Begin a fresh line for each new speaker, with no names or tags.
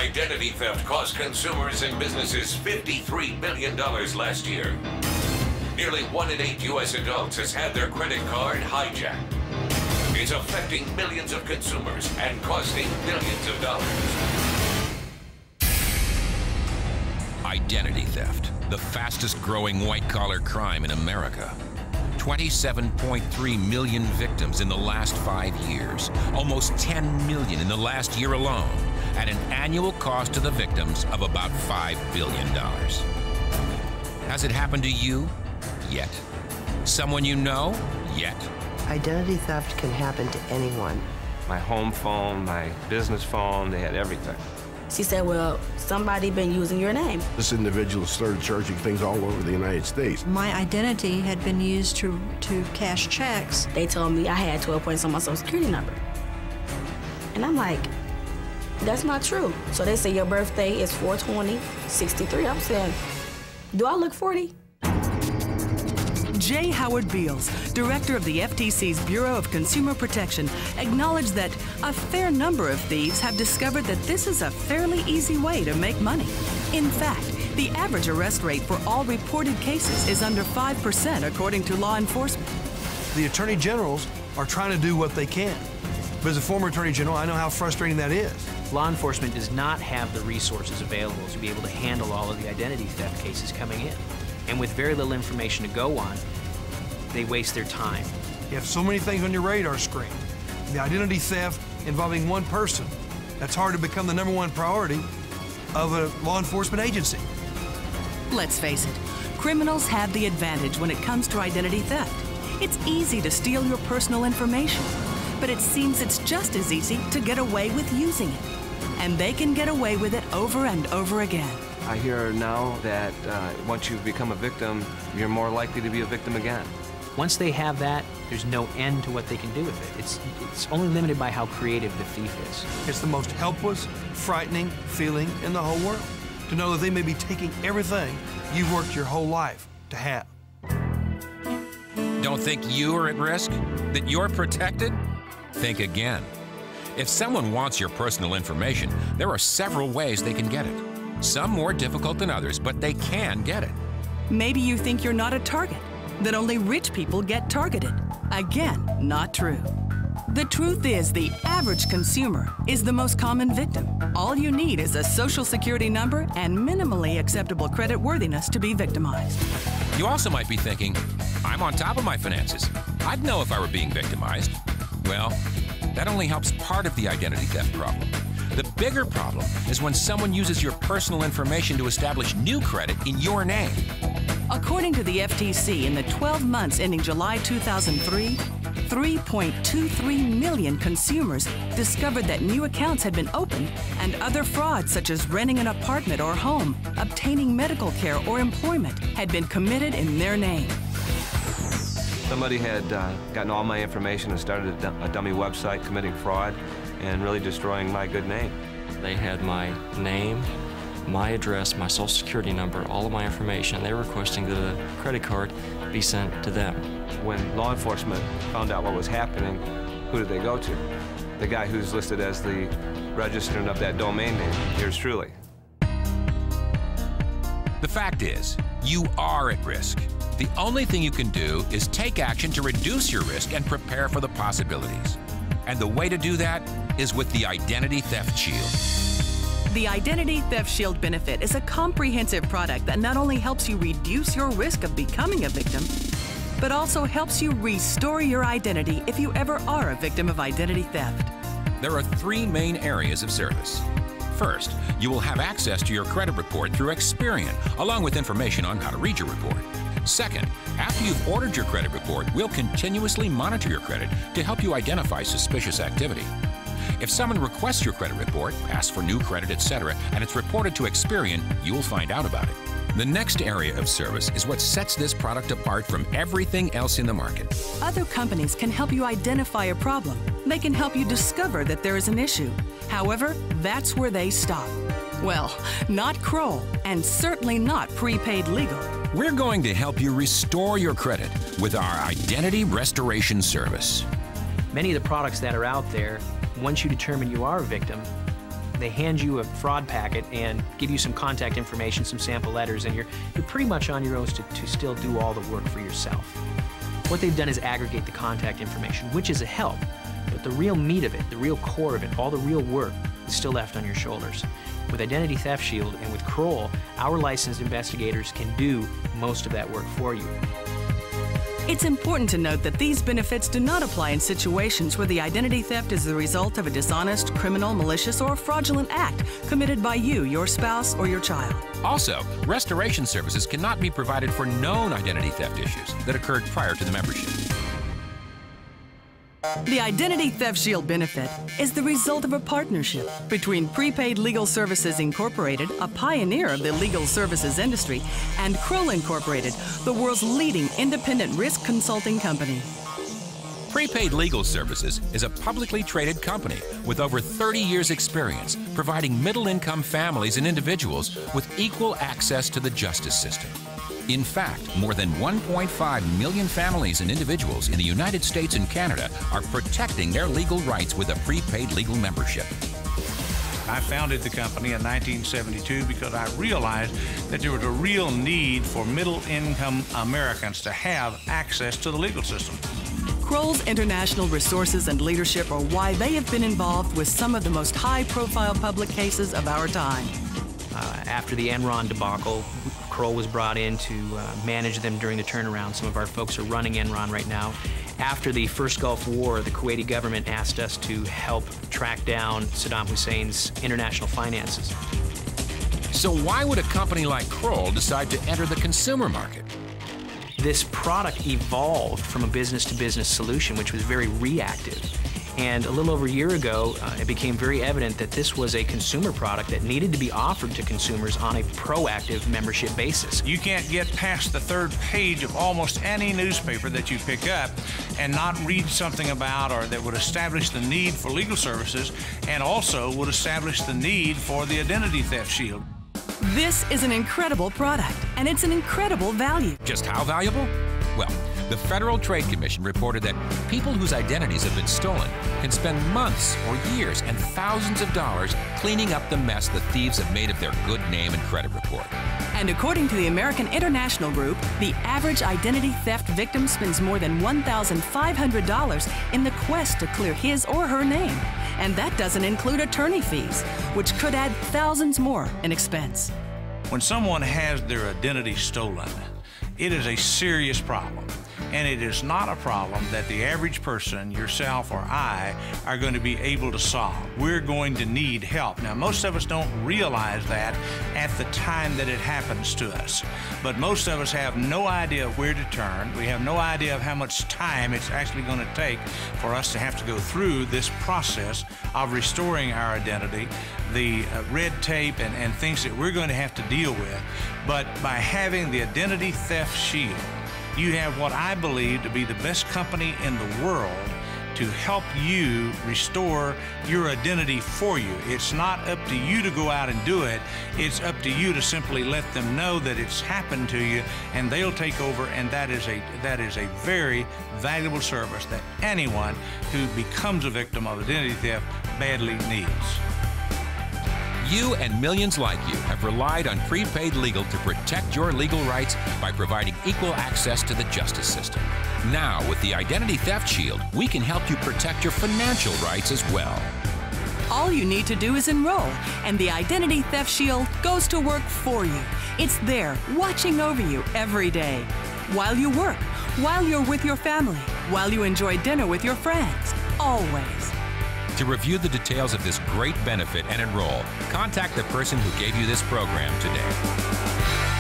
Identity theft cost consumers and businesses $53 billion last year. Nearly 1 in 8 U.S. adults has had their credit card hijacked. It's affecting millions of consumers and costing billions of dollars. Identity theft, the fastest growing white-collar crime in America. 27.3 million victims in the last 5 years, almost 10 million in the last year alone, at an annual cost to the victims of about $5 billion. Has it happened to you? Yet. Someone you know? Yet.
Identity theft can happen to anyone.
My home phone, my business phone, they had everything.
She said, well, somebody been using your name.
This individual started charging things all over the United States.
My identity had been used to cash checks.
They told me I had 12 points on my Social Security number. And I'm like, that's not true. So they say your birthday is 4/20/63. I'm saying, do I look 40?
J. Howard Beals, director of the FTC's Bureau of Consumer Protection, acknowledged that a fair number of thieves have discovered that this is a fairly easy way to make money. In fact, the average arrest rate for all reported cases is under 5%, according to law enforcement.
The attorney generals are trying to do what they can. But as a former attorney general, I know how frustrating that is.
Law enforcement does not have the resources available to be able to handle all of the identity theft cases coming in. And with very little information to go on, they waste their time.
You have so many things on your radar screen. The identity theft involving one person, that's hard to become the #1 priority of a law enforcement agency.
Let's face it, criminals have the advantage when it comes to identity theft. It's easy to steal your personal information, but it seems it's just as easy to get away with using it. And they can get away with it over and over again.
I hear now that once you've become a victim, you're more likely to be a victim again.
Once they have that, there's no end to what they can do with it. It's only limited by how creative the thief is.
It's the most helpless, frightening feeling in the whole world, to know that they may be taking everything you've worked your whole life to have.
Don't think you are at risk? That you're protected? Think again. If someone wants your personal information, there are several ways they can get it. Some more difficult than others, but they can get it.
Maybe you think you're not a target, that only rich people get targeted. Again, not true. The truth is, the average consumer is the most common victim. All you need is a Social Security number and minimally acceptable credit worthiness to be victimized.
You also might be thinking, I'm on top of my finances. I'd know if I were being victimized. Well, that only helps part of the identity theft problem. The bigger problem is when someone uses your personal information to establish new credit in your name.
According to the FTC, in the 12 months ending July 2003, 3.23 million consumers discovered that new accounts had been opened, and other frauds such as renting an apartment or home, obtaining medical care or employment had been committed in their name.
Somebody had gotten all my information and started a dummy website committing fraud and really destroying my good name.
They had my name, my address, my Social Security number, all of my information. They were requesting that a credit card be sent to them.
When law enforcement found out what was happening, who did they go to? The guy who's listed as the registrant of that domain name, yours truly.
The fact is, you are at risk. The only thing you can do is take action to reduce your risk and prepare for the possibilities. And the way to do that is with the Identity Theft Shield.
The Identity Theft Shield benefit is a comprehensive product that not only helps you reduce your risk of becoming a victim, but also helps you restore your identity if you ever are a victim of identity theft.
There are 3 main areas of service. First, you will have access to your credit report through Experian, along with information on how to read your report. Second, after you've ordered your credit report, we'll continuously monitor your credit to help you identify suspicious activity. If someone requests your credit report, asks for new credit, etc., and it's reported to Experian, you will find out about it. The next area of service is what sets this product apart from everything else in the market.
Other companies can help you identify a problem. They can help you discover that there is an issue. However, that's where they stop. Well, not Kroll, and certainly not Prepaid Legal.
We're going to help you restore your credit with our Identity Restoration Service.
Many of the products that are out there, once you determine you are a victim, they hand you a fraud packet and give you some contact information, some sample letters, and you're pretty much on your own to still do all the work for yourself. What they've done is aggregate the contact information, which is a help, but the real meat of it, the real core of it, all the real work is still left on your shoulders. With Identity Theft Shield and with Kroll, our licensed investigators can do most of that work for you.
It's important to note that these benefits do not apply in situations where the identity theft is the result of a dishonest, criminal, malicious, or fraudulent act committed by you, your spouse, or your child.
Also, restoration services cannot be provided for known identity theft issues that occurred prior to the membership.
The Identity Theft Shield benefit is the result of a partnership between Prepaid Legal Services Incorporated, a pioneer of the legal services industry, and Kroll Incorporated, the world's leading independent risk consulting company.
Prepaid Legal Services is a publicly traded company with over 30 years' experience providing middle-income families and individuals with equal access to the justice system. In fact, more than 1.5 million families and individuals in the United States and Canada are protecting their legal rights with a prepaid legal membership.
I founded the company in 1972 because I realized that there was a real need for middle-income Americans to have access to the legal system.
Kroll's international resources and leadership are why they have been involved with some of the most high-profile public cases of our time.
After the Enron debacle, Kroll was brought in to manage them during the turnaround. Some of our folks are running Enron right now. After the first Gulf War, the Kuwaiti government asked us to help track down Saddam Hussein's international finances.
So why would a company like Kroll decide to enter the consumer market?
This product evolved from a business-to-business solution, which was very reactive. And a little over a year ago, it became very evident that this was a consumer product that needed to be offered to consumers on a proactive membership basis.
You can't get past the third page of almost any newspaper that you pick up and not read something about or that would establish the need for legal services and also would establish the need for the Identity Theft Shield.
This is an incredible product, and it's an incredible value.
Just how valuable? Well, the Federal Trade Commission reported that people whose identities have been stolen can spend months or years and thousands of dollars cleaning up the mess the thieves have made of their good name and credit report.
And according to the American International Group, the average identity theft victim spends more than $1,500 in the quest to clear his or her name. And that doesn't include attorney fees, which could add thousands more in expense.
When someone has their identity stolen, it is a serious problem. And it is not a problem that the average person, yourself or I, are going to be able to solve. We're going to need help. Now, most of us don't realize that at the time that it happens to us. But most of us have no idea where to turn. We have no idea of how much time it's actually going to take for us to have to go through this process of restoring our identity, the red tape and things that we're going to have to deal with. But by having the Identity Theft Shield, you have what I believe to be the best company in the world to help you restore your identity for you. It's not up to you to go out and do it. It's up to you to simply let them know that it's happened to you, and they'll take over, and that is a very valuable service that anyone who becomes a victim of identity theft badly needs.
You and millions like you have relied on prepaid legal to protect your legal rights by providing equal access to the justice system. Now, with the Identity Theft Shield, we can help you protect your financial rights as well.
All you need to do is enroll, and the Identity Theft Shield goes to work for you. It's there, watching over you every day. While you work, while you're with your family, while you enjoy dinner with your friends, always.
To review the details of this great benefit and enroll, contact the person who gave you this program today.